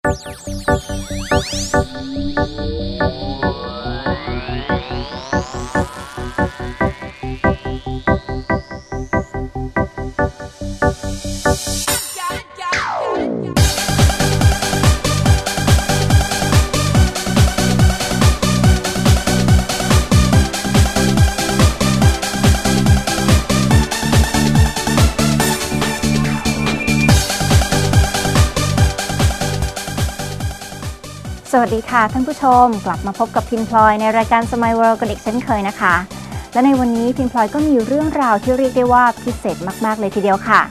สวัสดีค่ะท่านผู้ชมกลับมาพบกับพิมพลอยในรายการ Smile World กันอีกเช่นเคยนะคะและในวันนี้พิมพลอยก็มีเรื่องราวที่เรียกได้ว่าพิเศษมากๆเลยทีเดียวค่ะ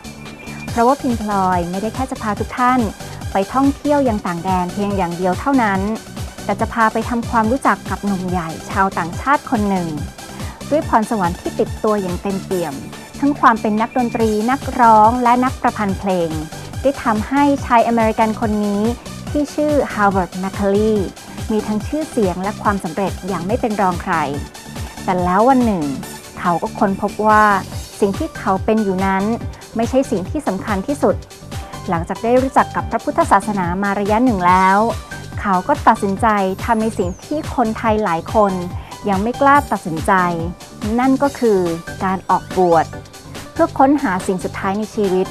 เพราะว่าพิมพลอยไม่ได้แค่จะพาทุกท่านไปท่องเที่ยวยังต่างแดนเพียงอย่างเดียวเท่านั้นแต่จะพาไปทำความรู้จักกับหนุ่มใหญ่ชาวต่างชาติคนหนึ่งด้วยพรสวรรค์ที่ติดตัวอย่างเต็มเปี่ยมทั้งความเป็นนักดนตรีนักร้องและนักประพันธ์เพลงได้ทำให้ชายอเมริกันคนนี้ที่ชื่อ McCrary มีทั้งชื่อเสียงและความสำเร็จอย่างไม่เป็นรองใครแต่แล้ววันหนึ่งเขาก็ค้นพบว่าสิ่งที่เขาเป็นอยู่นั้นไม่ใช่สิ่งที่สำคัญที่สุดหลังจากได้รู้จักกับพระพุทธศาสนามาระยะหนึ่งแล้วเขาก็ตัดสินใจทำในสิ่งที่คนไทยหลายคนยังไม่กล้าตัดสินใจนั่นก็คือการออกบวชเพื่อค้นหาสิ่งสุดท้ายในชีวิต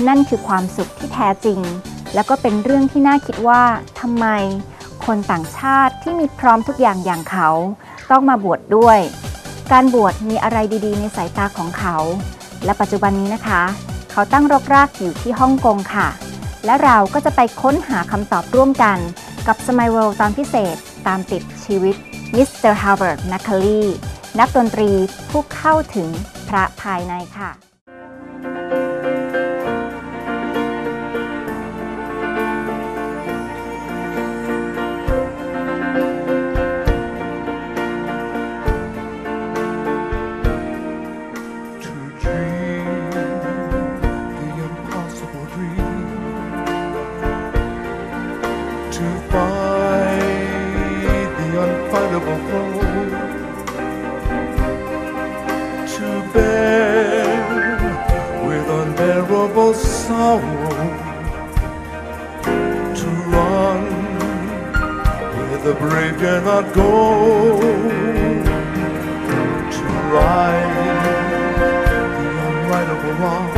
นั่นคือความสุขที่แท้จริงแล้วก็เป็นเรื่องที่น่าคิดว่าทำไมคนต่างชาติที่มีพร้อมทุกอย่างอย่างเขาต้องมาบวชด้วยการบวชมีอะไรดีๆในสายตาของเขาและปัจจุบันนี้นะคะเขาตั้งรกรากอยู่ที่ฮ่องกงค่ะและเราก็จะไปค้นหาคำตอบร่วมกันกับ Smile World ตอนพิเศษตามติดชีวิตมิสเตอร์ McCrary นักดนตรีผู้เข้าถึงพระภายในค่ะ Sorrow to run where the brave dare not go, to right the unrightable wrong,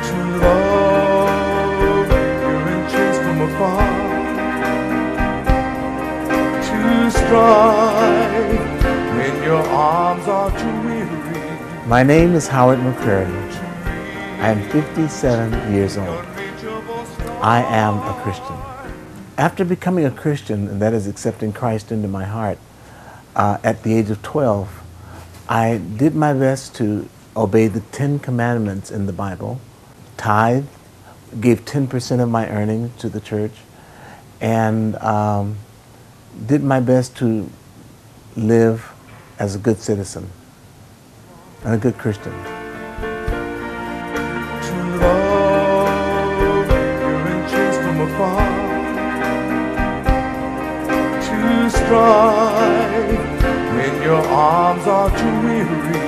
to love you're in chains from afar, to strive when your arms are too weary. My name is McCrary. I am 57 years old. I am a Christian. After becoming a Christian, and that is accepting Christ into my heart, at the age of 12, I did my best to obey the 10 commandments in the Bible, tithe, gave 10% of my earnings to the church, and did my best to live as a good citizen and a good Christian. To love you're in chains from afar, to strive when your arms are too weary,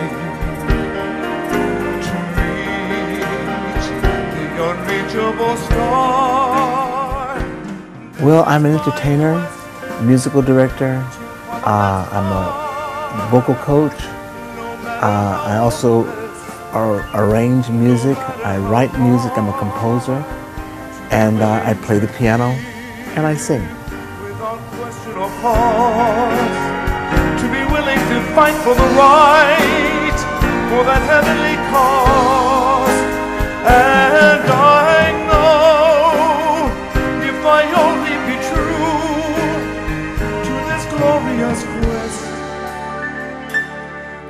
to reach the unreachable star. Well, I'm an entertainer, musical director, I'm a vocal coach. I also arrange music, I write music, I'm a composer, and I play the piano, and I sing. Without question or pause, to be willing to fight for the right, for that heavenly cause, and I know, if I only be true to this glorious quest,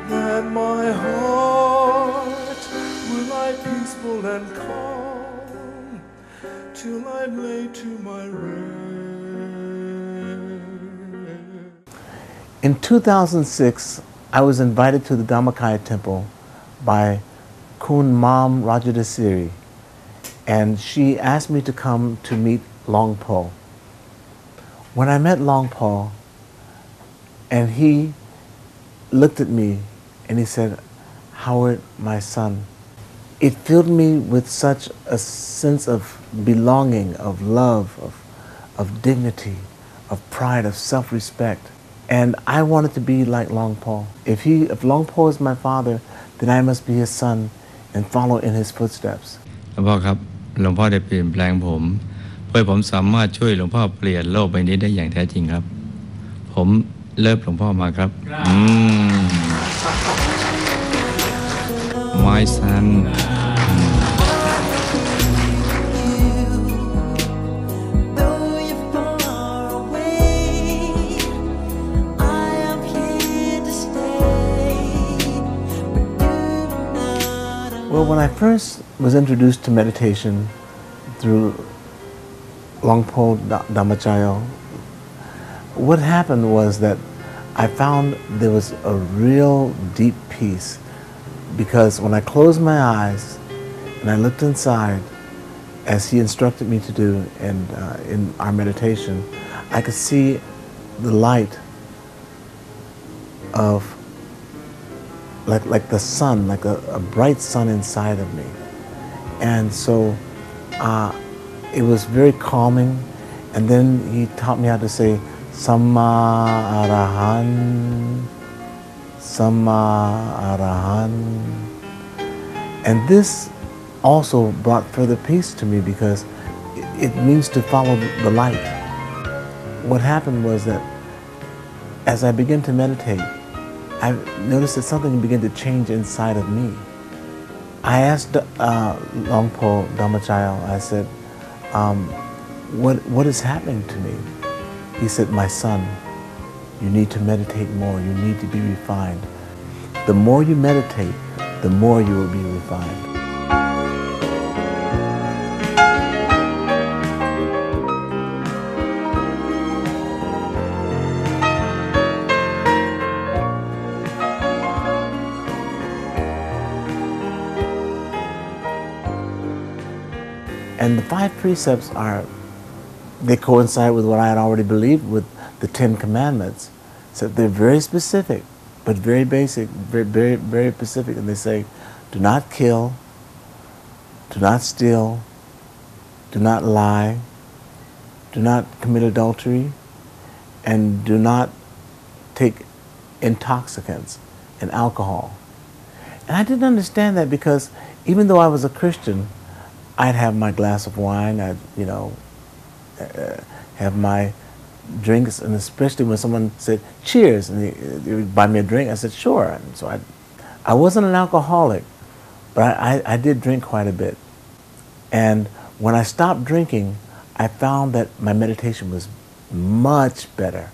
that my heart will lie peaceful and calm till I'm laid to my rest. In 2006, I was invited to the Dhammakaya temple by Kun Mam Rajadasiri, and she asked me to come to meet Long Po. When I met Long Po, and he looked at me and he said, "Howard, my son, it filled me with such a sense of belonging, of love, of dignity, of pride, of self-respect. And I wanted to be like Long Paul. If Long Paul is my father, then I must be his son and follow in his footsteps. หลวงพ่อครับหลวงพ่อได้เปลี่ยนแปลงผมเพื่อผมสามารถช่วยหลวงพ่อเปลี่ยนโลกใบนี้ได้อย่างแท้จริงครับผมเลิฟหลวงพ่อมาครับMy son Well, when I first was introduced to meditation through Longpo Dhammachayo, what happened was that I found there was a real deep peace, because when I closed my eyes and I looked inside, as he instructed me to do in our meditation, I could see the light of like the sun, like a bright sun inside of me. And so it was very calming. And then he taught me how to say Samma Arahan, Samma Arahan. And this also brought further peace to me, because it means to follow the light. What happened was that as I began to meditate, I noticed that something began to change inside of me. I asked Longpo Dhammachayo, I said, what is happening to me? He said, my son, you need to meditate more. You need to be refined. The more you meditate, the more you will be refined. And the 5 precepts they coincide with what I had already believed with the 10 commandments. So they're very specific, but very basic, very, very specific. And they say, do not kill, do not steal, do not lie, do not commit adultery, and do not take intoxicants and alcohol. And I didn't understand that, because even though I was a Christian, I'd have my glass of wine, I'd, have my drinks, and especially when someone said, cheers, and they would buy me a drink, I said, sure. And so I wasn't an alcoholic, but I did drink quite a bit. And when I stopped drinking, I found that my meditation was much better,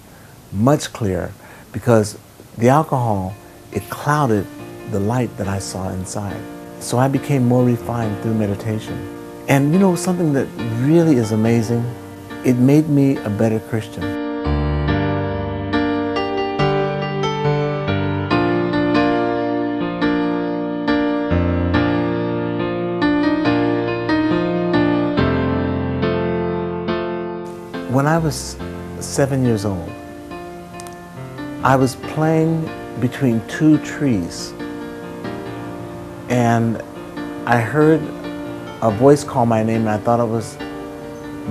much clearer, because the alcohol, it clouded the light that I saw inside. So I became more refined through meditation. And something that really is amazing, it made me a better Christian. When I was 7 years old, I was playing between 2 trees, and I heard a voice call my name, and I thought it was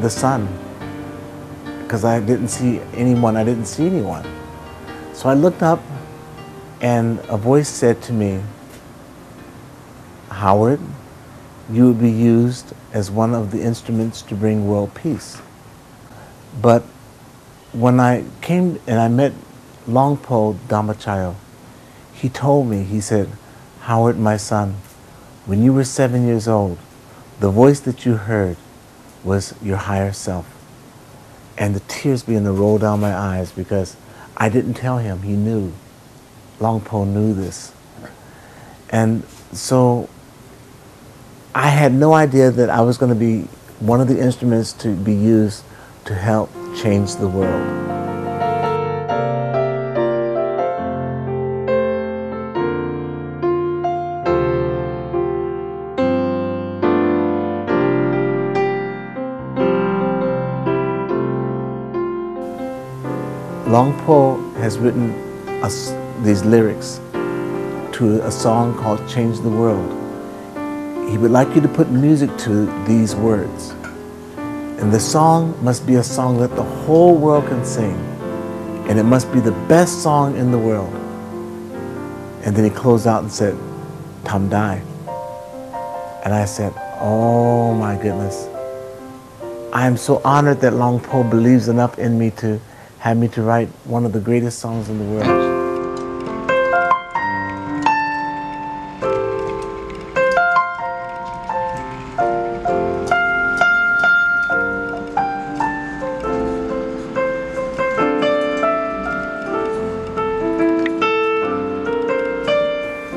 the sun, because I didn't see anyone. So I looked up, and a voice said to me, Howard, you would be used as one of the instruments to bring world peace. But when I came and I met Longpo Dhammachayo, he told me, he said, Howard, my son, when you were 7 years old, the voice that you heard was your higher self. And the tears began to roll down my eyes, because I didn't tell him. He knew. Longpo knew this. And so I had no idea that I was going to be one of the instruments to be used to help change the world. Longpo has written these lyrics to a song called Change the World. He would like you to put music to these words. And the song must be a song that the whole world can sing. And it must be the best song in the world. And then he closed out and said, "Tam Dai." And I said, oh my goodness. I am so honored that Long Po believes enough in me to have me to write one of the greatest songs in the world.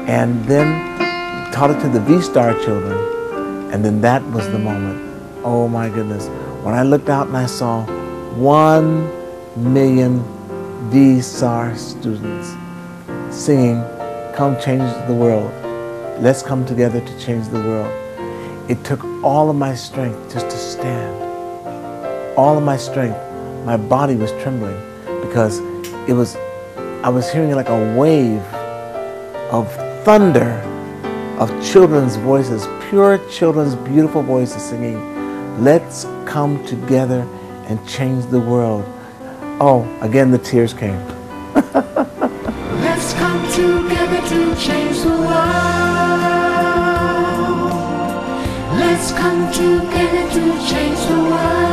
And then taught it to the V-Star children, and then that was the moment. Oh my goodness. When I looked out and I saw 1 million V-Star students singing, "Come change the world. Let's come together to change the world." It took all of my strength just to stand. All of my strength. My body was trembling because I was hearing like a wave of thunder of children's voices, pure children's beautiful voices singing, "Let's come together and change the world." Oh, again the tears came. Let's come together to change the world. Let's come together to change the world.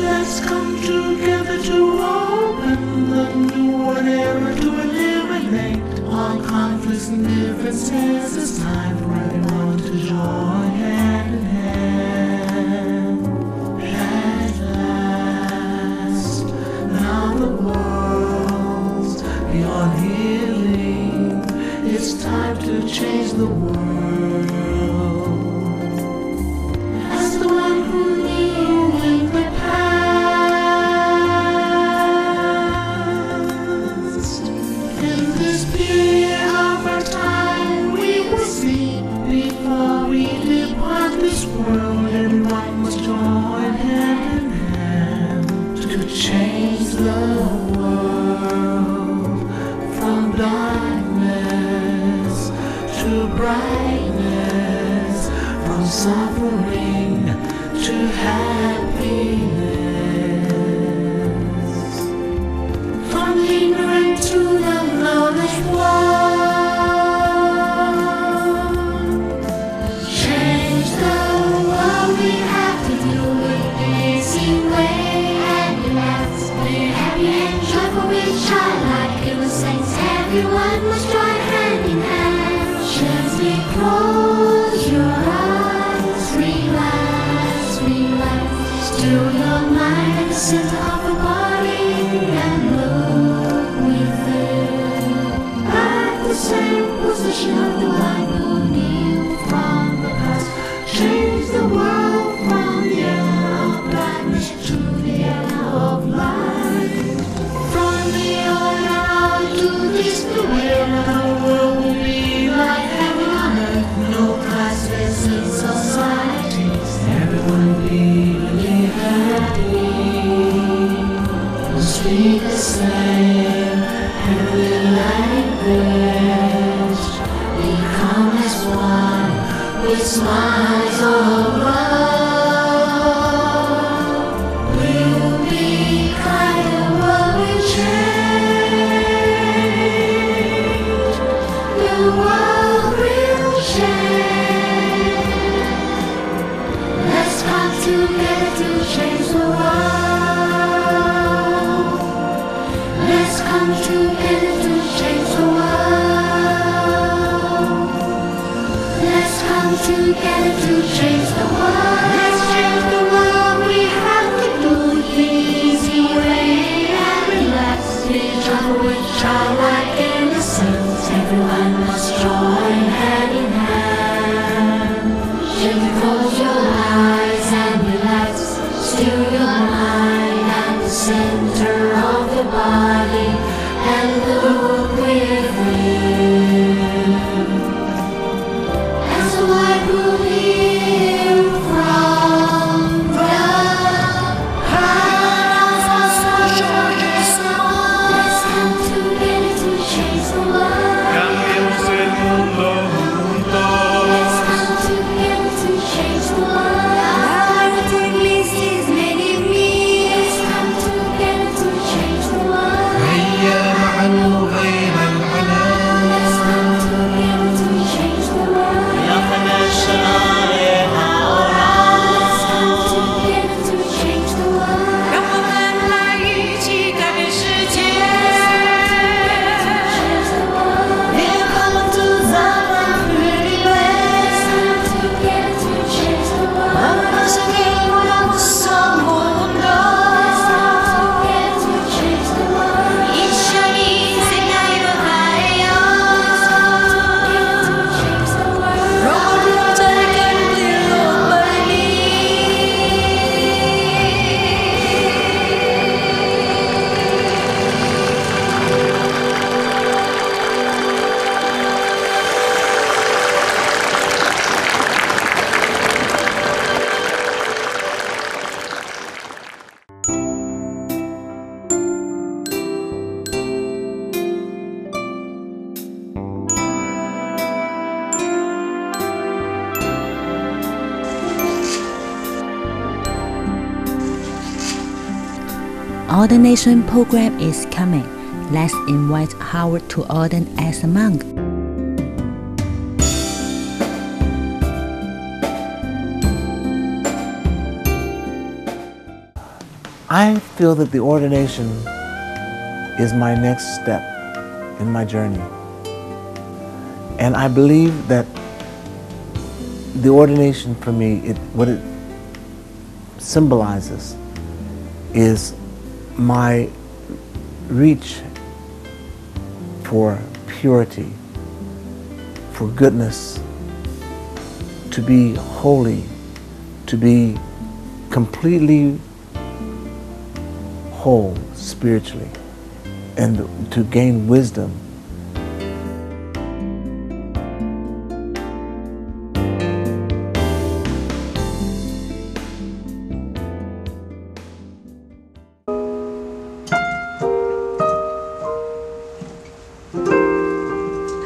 Let's come together to open the new era, to eliminate all conflicts and differences. It's time for everyone to join hand in hand. At last, now the world's beyond healing. It's time to change the world. As the one who knew in the past, in this period of our time, we will see before we depart this world. Everyone must join hand in hand to change the world from darkness to brightness, from suffering to happiness, from ignorant to the knowledge one. Change the world, we have to do it the easy way and relax. Be happy and joyful with childlike innocence. Everyone must join hand in hand. Gently close your eyes, relax, relax. Still your mind at the center of the body and look within. At the same position of the one who knew from the past. Change the world from the era of darkness to the era of light. From the old era to this new era, the world will be like heaven on earth. No classes in society. Everyone will be really happy. We'll speak the same heavenly language. Become as one with smiles all around. We'll be kind, the world will change. The world will change. Let's come together to change the world. Let's come together to change the world. Let's come together to change the world. Let's change the world. We have to do it the easy way and relax. Be joyful with childlike innocence. Everyone must join hand in hand. Gently close your eyes and relax. Still your mind at the center of the body and look within. ordination program is coming. Let's invite Howard to ordain as a monk. I feel that the ordination is my next step in my journey. And I believe that the ordination for me, what it symbolizes is my reach for purity, for goodness, to be holy, to be completely whole spiritually, and to gain wisdom.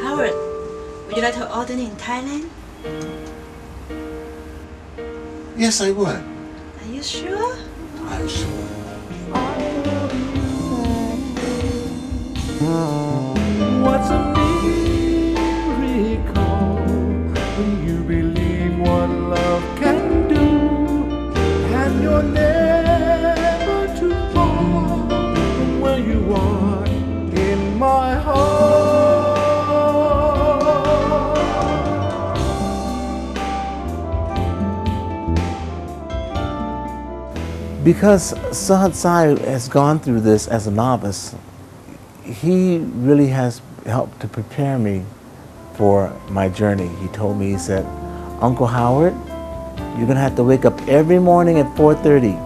Howard, would you like to ordain in Thailand? Yes, I would. Are you sure? I'm sure. What's a miracle when you believe what love can do, and you're never too far from where you are in my heart. Because Sahad Sai has gone through this as a novice, he really has helped to prepare me for my journey. He told me, he said, Uncle Howard, you're going to have to wake up every morning at 4:30.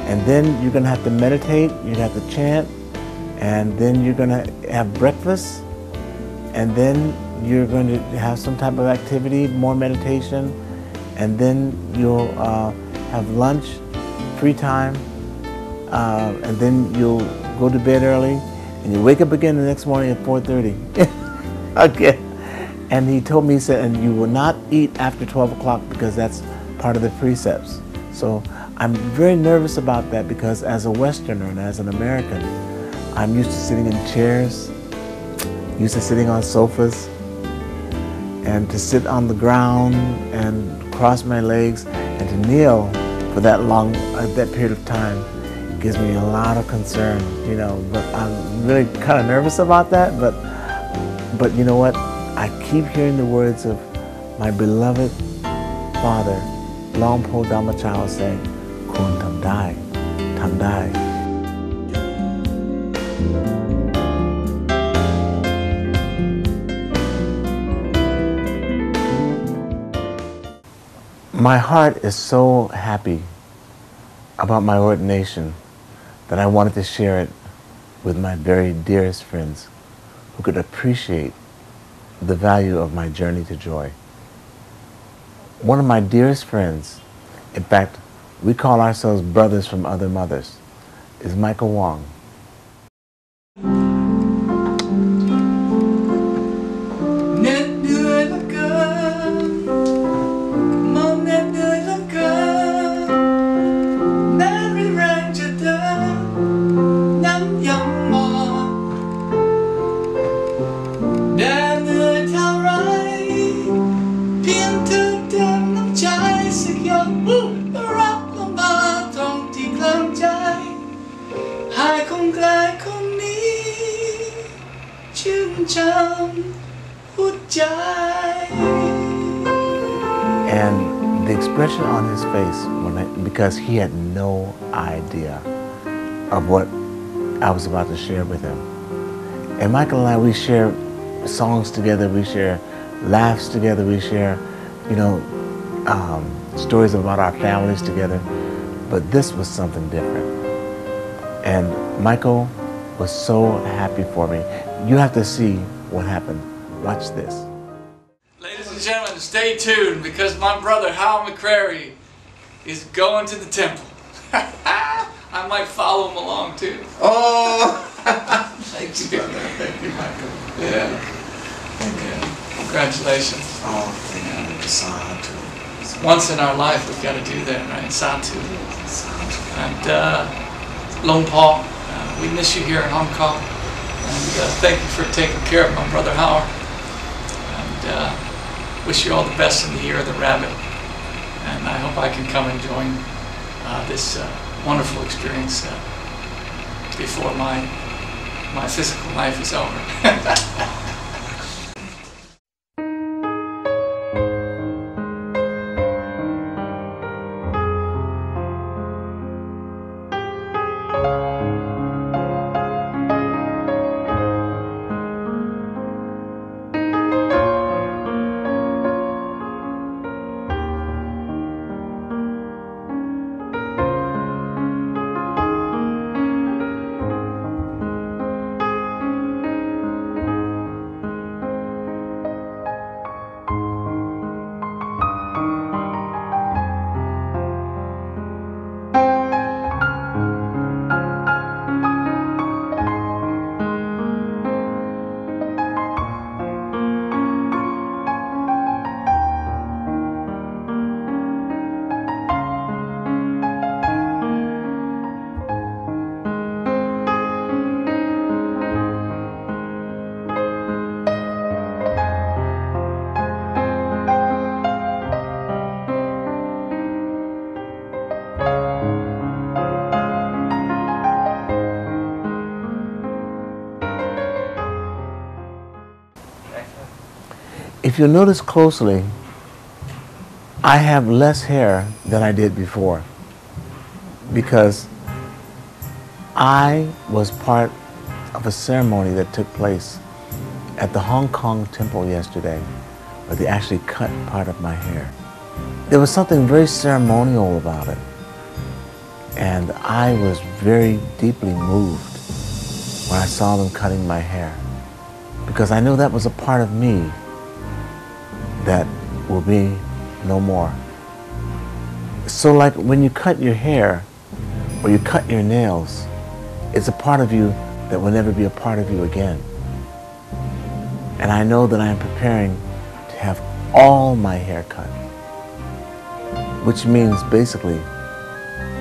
And then you're going to have to meditate, you're going to have to chant, and then you're going to have breakfast, and then you're going to have some type of activity, more meditation, and then you'll have lunch, free time, and then you'll go to bed early, and you wake up again the next morning at 4:30. Okay. And he told me, he said, and you will not eat after 12 o'clock because that's part of the precepts. So I'm very nervous about that because as a Westerner and as an American, I'm used to sitting in chairs, used to sitting on sofas, and to sit on the ground and cross my legs and to kneel for that long, that period of time gives me a lot of concern, you know, but I'm really kind of nervous about that, but you know what? I keep hearing the words of my beloved father, Longpo Dhammachao, saying, Kun tam dai, tam dai. My heart is so happy about my ordination that I wanted to share it with my very dearest friends who could appreciate the value of my journey to joy. One of my dearest friends, in fact, we call ourselves brothers from other mothers, is Michael Wong. And the expression on his face, because he had no idea of what I was about to share with him. And Michael and I, we share songs together, we share laughs together, we share, you know, stories about our families together. But this was something different. And Michael was so happy for me. You have to see what happened. Watch this. Ladies and gentlemen, stay tuned because my brother Hal McCrary is going to the temple. I might follow him along too. Oh! Thank you, brother. Thank you, Michael. Yeah. Congratulations. Oh, thank you. Sadhu. Once in our life, we've got to do that, right? Sadhu. And Long Paul, we miss you here in Hong Kong, and thank you for taking care of my brother Howard, and wish you all the best in the Year of the Rabbit, and I hope I can come and join this wonderful experience before my physical life is over. If you notice closely, I have less hair than I did before because I was part of a ceremony that took place at the Hong Kong temple yesterday where they actually cut part of my hair. There was something very ceremonial about it, and I was very deeply moved when I saw them cutting my hair because I knew that was a part of me that will be no more. So like when you cut your hair or you cut your nails, it's a part of you that will never be a part of you again. And I know that I am preparing to have all my hair cut, which means basically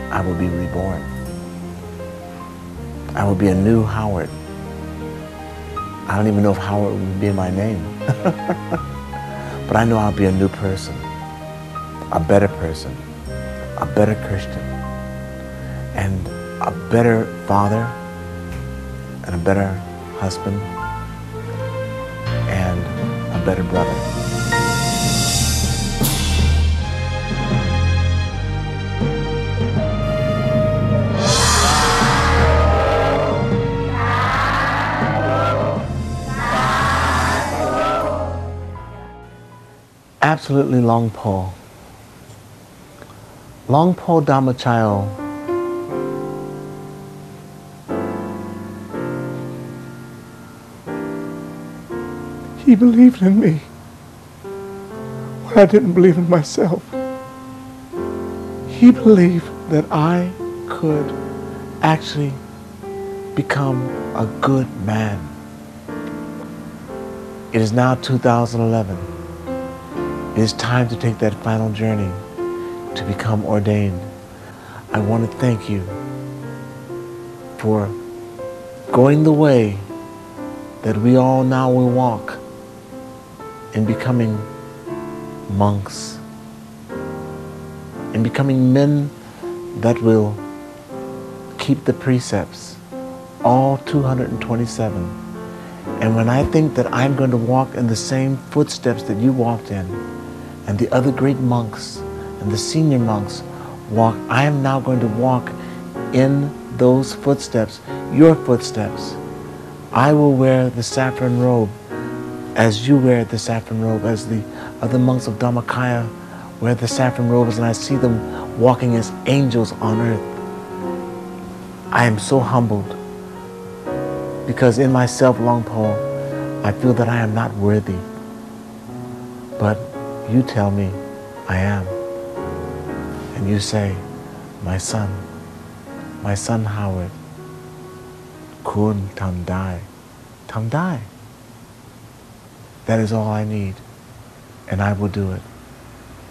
I will be reborn. I will be a new Howard. I don't even know if Howard would be my name. But I know I'll be a new person, a better Christian, and a better father, and a better husband, and a better brother. Absolutely Long Paul. Long Paul Dhammachayo he believed in me when I didn't believe in myself. He believed that I could actually become a good man. It is now 2011. It is time to take that final journey to become ordained. I want to thank you for going the way that we all now will walk in becoming monks, in becoming men that will keep the precepts, all 227. And when I think that I'm going to walk in the same footsteps that you walked in, and the other great monks and the senior monks walk, I am now going to walk in those footsteps, your footsteps. I will wear the saffron robe as you wear the saffron robe, as the other monks of Dhammakaya wear the saffron robes, and I see them walking as angels on earth. I am so humbled because in myself, Long Paul, I feel that I am not worthy. But you tell me I am. And you say, my son Howard, kun tam dai. Tam dai. That is all I need, and I will do it.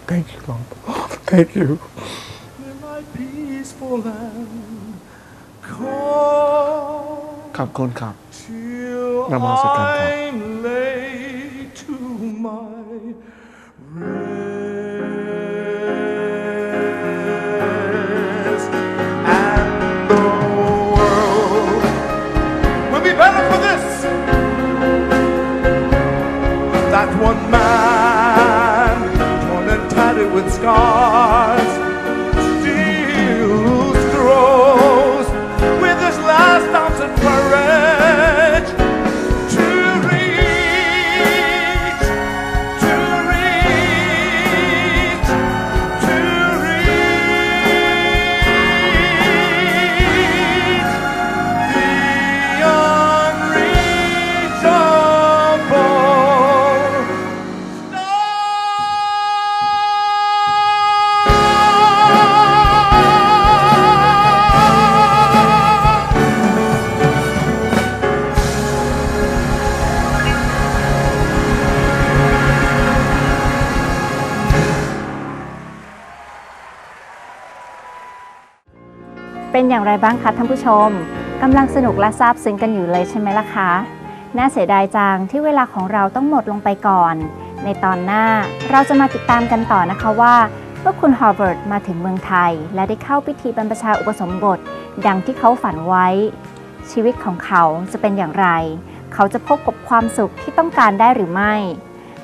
Thank you, Long Paul. Thank you. In my peaceful land, ขอบคุณครับ till Namaskar. I lay to my rest, and the world will be better for this. That one man, torn and tattered with scars, still grows with his last ounce of courage to reach, to reach, to reach the unreachable star. เป็นอย่างไรบ้างคะท่านผู้ชมกำลังสนุกและซาบซึ้งกันอยู่เลยใช่ไหมล่ะคะน่าเสียดายจังที่เวลาของเราต้องหมดลงไปก่อนในตอนหน้าเราจะมาติดตามกันต่อนะคะว่าเมื่อคุณฮาร์วาร์ดมาถึงเมืองไทยและได้เข้าพิธีบรรพชาอุปสมบทดังที่เขาฝันไว้ชีวิตของเขาจะเป็นอย่างไรเขาจะพบกับความสุขที่ต้องการได้หรือไม่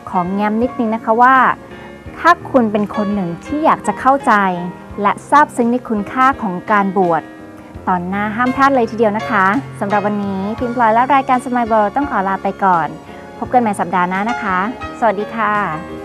ของแง้มนิดนึงนะคะว่าถ้าคุณเป็นคนหนึ่งที่อยากจะเข้าใจและซาบซึ้งในคุณค่าของการบวชตอนหน้าห้ามพลาดเลยทีเดียวนะคะสำหรับวันนี้พิมพ์พลอยและรายการ Smile World ต้องขอลาไปก่อนพบกันใหม่สัปดาห์หน้านะคะสวัสดีค่ะ